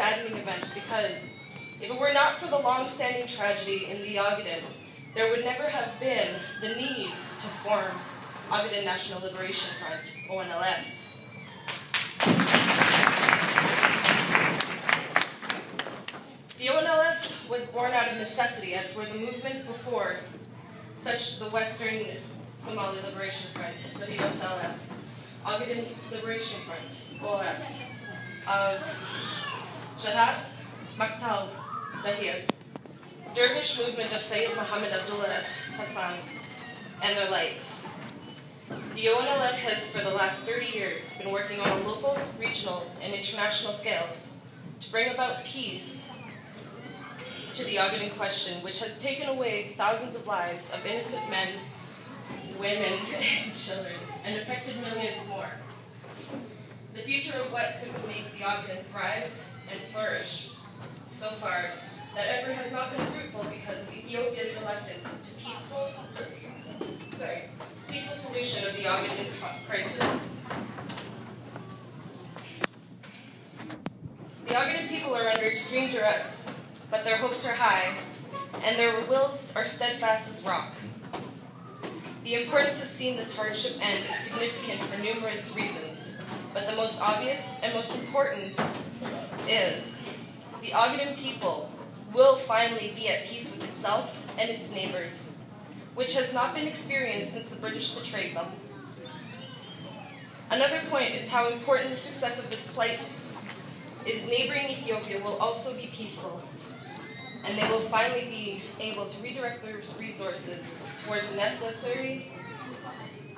saddening event because if it were not for the long-standing tragedy in the Ogaden, there would never have been the need to form Ogaden National Liberation Front, ONLF. The ONLF was born out of necessity, as were the movements before, such the Western Somali Liberation Front, WSLF, Ogaden Liberation Front, OLF, Jihad, Maktal, Dahir, Dervish movement of Sayyid Muhammad Abdullah Hassan, and their likes. The ONLF has, for the last 30 years, been working on a local, regional, and international scales to bring about peace to the Ogaden question, which has taken away thousands of lives of innocent men, women, and children, and affected millions more. The future of what could make the Ogaden thrive and flourish so far, that effort has not been fruitful because of Ethiopia's reluctance to peaceful solution of the Ogaden crisis. The Ogaden people are under extreme duress, but their hopes are high, and their wills are steadfast as rock. The importance of seeing this hardship end is significant for numerous reasons, but the most obvious and most important is the Ogaden people will finally be at peace with itself and its neighbors, which has not been experienced since the British betrayed them. Another point is how important the success of this plight is. Neighboring Ethiopia will also be peaceful, and they will finally be able to redirect their resources towards the necessary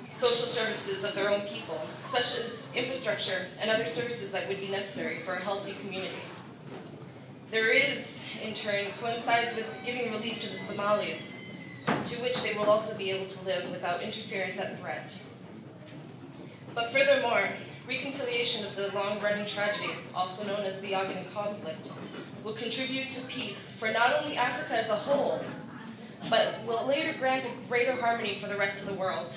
social services of their own people, such as infrastructure and other services that would be necessary for a healthy community. There is, in turn, coincides with giving relief to the Somalis, to which they will also be able to live without interference and threat. But furthermore, reconciliation of the long-running tragedy, also known as the Ogaden conflict, will contribute to peace for not only Africa as a whole, but will later grant a greater harmony for the rest of the world.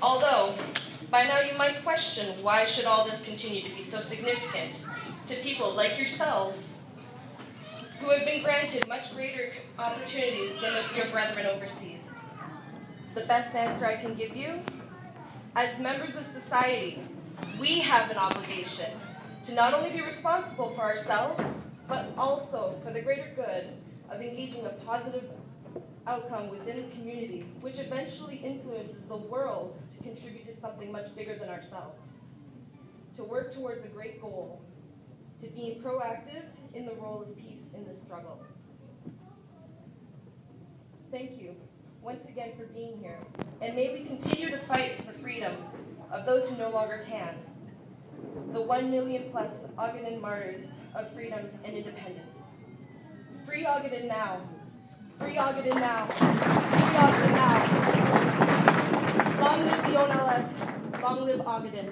Although, by now you might question why should all this continue to be so significant to people like yourselves who have been granted much greater opportunities than your brethren overseas. The best answer I can give you, as members of society, we have an obligation to not only be responsible for ourselves, but also for the greater good of engaging a positive outcome within the community, which eventually influences the world to contribute to something much bigger than ourselves. To work towards a great goal, to be proactive in the role of peace in this struggle. Thank you once again for being here, and may we continue to fight for the freedom of those who no longer can, the 1 million plus Ogaden martyrs of freedom and independence. Free Ogaden now! Free Ogaden now! Free Ogaden now! Long live the ONLF! Long live Ogaden!